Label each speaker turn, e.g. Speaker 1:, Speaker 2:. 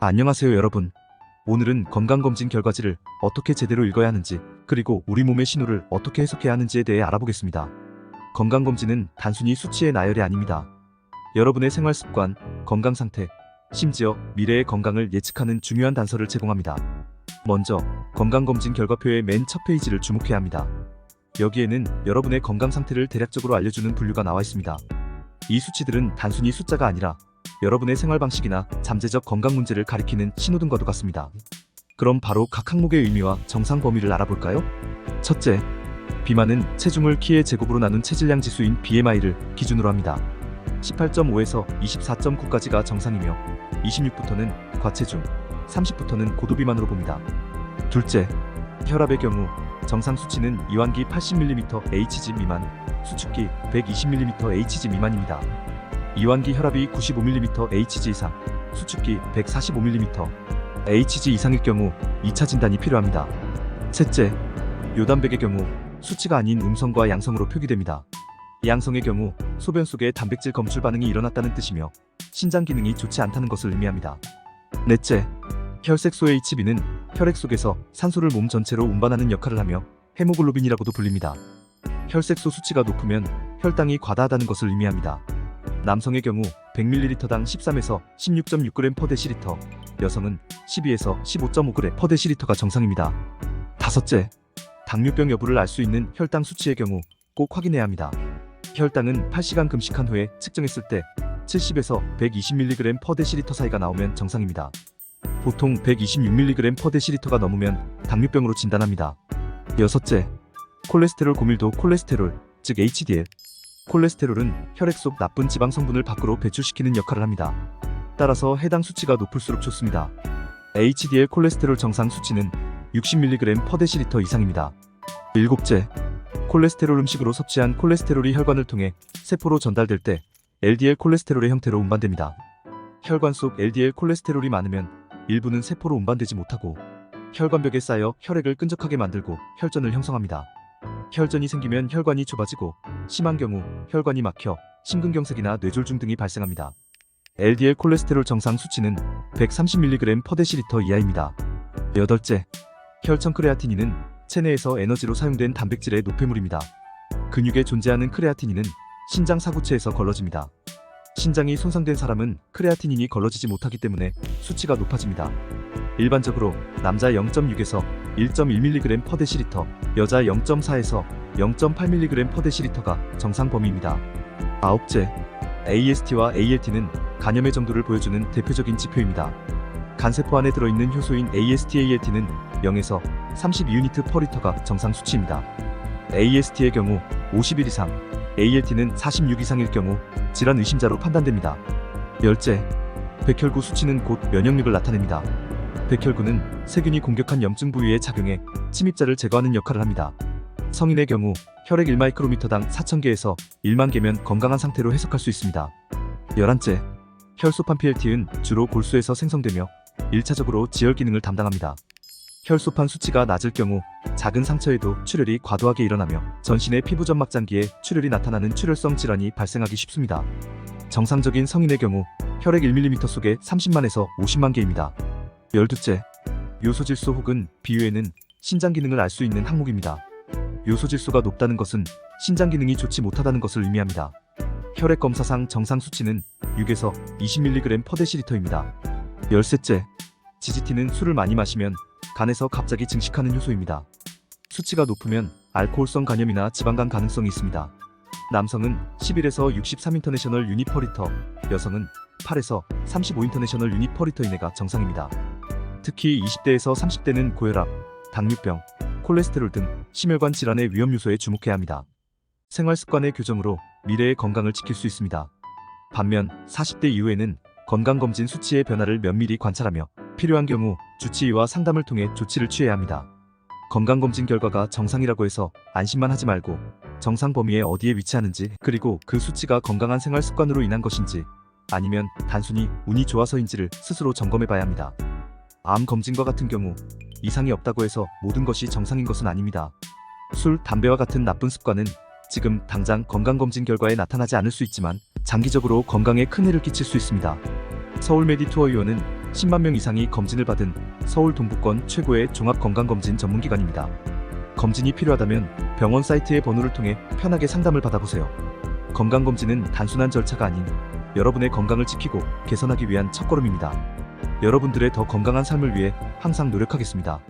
Speaker 1: 안녕하세요 여러분. 오늘은 건강검진 결과지를 어떻게 제대로 읽어야 하는지, 그리고 우리 몸의 신호를 어떻게 해석해야 하는지에 대해 알아보겠습니다. 건강검진은 단순히 수치의 나열이 아닙니다. 여러분의 생활습관, 건강상태, 심지어 미래의 건강을 예측하는 중요한 단서를 제공합니다. 먼저 건강검진 결과표의 맨 첫 페이지를 주목해야 합니다. 여기에는 여러분의 건강상태를 대략적으로 알려주는 분류가 나와 있습니다. 이 수치들은 단순히 숫자가 아니라 여러분의 생활 방식이나 잠재적 건강 문제를 가리키는 신호등과도 같습니다. 그럼 바로 각 항목의 의미와 정상 범위를 알아볼까요? 첫째, 비만은 체중을 키의 제곱으로 나눈 체질량 지수인 BMI를 기준으로 합니다. 18.5에서 24.9까지가 정상이며 26부터는 과체중, 30부터는 고도비만으로 봅니다. 둘째, 혈압의 경우 정상 수치는 이완기 80mm Hg 미만, 수축기 120mm Hg 미만입니다. 이완기 혈압이 95mm Hg 이상, 수축기 145mm Hg 이상일 경우 2차 진단이 필요합니다. 셋째, 요단백의 경우 수치가 아닌 음성과 양성으로 표기됩니다. 양성의 경우 소변 속에 단백질 검출 반응이 일어났다는 뜻이며 신장 기능이 좋지 않다는 것을 의미합니다. 넷째, 혈색소 Hb는 혈액 속에서 산소를 몸 전체로 운반하는 역할을 하며 헤모글로빈이라고도 불립니다. 혈색소 수치가 높으면 혈당이 과다하다는 것을 의미합니다. 남성의 경우 100ml당 13에서 16.6g/dL, 여성은 12에서 15.5g/dL가 정상입니다. 다섯째, 당뇨병 여부를 알 수 있는 혈당 수치의 경우 꼭 확인해야 합니다. 혈당은 8시간 금식한 후에 측정했을 때 70에서 120mg/dL 사이가 나오면 정상입니다. 보통 126mg/dL가 넘으면 당뇨병으로 진단합니다. 여섯째, 콜레스테롤 고밀도 콜레스테롤, 즉 HDL. 콜레스테롤은 혈액 속 나쁜 지방 성분을 밖으로 배출시키는 역할을 합니다. 따라서 해당 수치가 높을수록 좋습니다. HDL 콜레스테롤 정상 수치는 60mg/dL 이상입니다. 일곱째, 콜레스테롤 음식으로 섭취한 콜레스테롤이 혈관을 통해 세포로 전달될 때 LDL 콜레스테롤의 형태로 운반됩니다. 혈관 속 LDL 콜레스테롤이 많으면 일부는 세포로 운반되지 못하고 혈관벽에 쌓여 혈액을 끈적하게 만들고 혈전을 형성합니다. 혈전이 생기면 혈관이 좁아지고 심한 경우 혈관이 막혀 심근경색이나 뇌졸중 등이 발생합니다. LDL 콜레스테롤 정상 수치는 130mg/dL 이하입니다. 여덟째, 혈청 크레아티닌은 체내에서 에너지로 사용된 단백질의 노폐물입니다. 근육에 존재하는 크레아티닌은 신장 사구체에서 걸러집니다. 신장이 손상된 사람은 크레아티닌이 걸러지지 못하기 때문에 수치가 높아집니다. 일반적으로 남자 0.6에서 1.1mg/dL, 여자 0.4에서 0.8mg/dL가 정상 범위입니다. 아홉째, AST와 ALT는 간염의 정도를 보여주는 대표적인 지표입니다. 간세포 안에 들어있는 효소인 AST-ALT는 0에서 32유니트/L가 정상 수치입니다. AST의 경우 51 이상, ALT는 46 이상일 경우 질환 의심자로 판단됩니다. 열째, 백혈구 수치는 곧 면역력을 나타냅니다. 백혈구는 세균이 공격한 염증 부위에 작용해 침입자를 제거하는 역할을 합니다. 성인의 경우 혈액 1마이크로미터당 4,000개에서 1만 개면 건강한 상태로 해석할 수 있습니다. 11째, 혈소판 PLT는 주로 골수에서 생성되며 1차적으로 지혈 기능을 담당합니다. 혈소판 수치가 낮을 경우 작은 상처에도 출혈이 과도하게 일어나며 전신의 피부점막장기에 출혈이 나타나는 출혈성 질환이 발생하기 쉽습니다. 정상적인 성인의 경우 혈액 1mm 속에 30만에서 50만 개입니다. 12째, 요소질소 혹은 비유에는 신장 기능을 알 수 있는 항목입니다. 요소질소가 높다는 것은 신장 기능이 좋지 못하다는 것을 의미합니다. 혈액 검사상 정상 수치는 6에서 20mg/dL입니다. 13째, GGT는 술을 많이 마시면 간에서 갑자기 증식하는 효소입니다. 수치가 높으면 알코올성 간염이나 지방간 가능성이 있습니다. 남성은 11에서 63 인터내셔널 유닛/리터, 여성은 8에서 35 인터내셔널 유닛/리터 이내가 정상입니다. 특히 20대에서 30대는 고혈압, 당뇨병, 콜레스테롤 등 심혈관 질환의 위험 요소에 주목해야 합니다. 생활습관의 교정으로 미래의 건강을 지킬 수 있습니다. 반면 40대 이후에는 건강검진 수치의 변화를 면밀히 관찰하며 필요한 경우 주치의와 상담을 통해 조치를 취해야 합니다. 건강검진 결과가 정상이라고 해서 안심만 하지 말고 정상 범위에 어디에 위치하는지, 그리고 그 수치가 건강한 생활 습관으로 인한 것인지 아니면 단순히 운이 좋아서인지를 스스로 점검해봐야 합니다. 암 검진과 같은 경우 이상이 없다고 해서 모든 것이 정상인 것은 아닙니다. 술, 담배와 같은 나쁜 습관은 지금 당장 건강검진 결과에 나타나지 않을 수 있지만 장기적으로 건강에 큰 해를 끼칠 수 있습니다. 서울 메디투어 의원은 10만 명 이상이 검진을 받은 서울 동부권 최고의 종합건강검진 전문기관입니다. 검진이 필요하다면 병원 사이트의 번호를 통해 편하게 상담을 받아보세요. 건강검진은 단순한 절차가 아닌 여러분의 건강을 지키고 개선하기 위한 첫걸음입니다. 여러분들의 더 건강한 삶을 위해 항상 노력하겠습니다.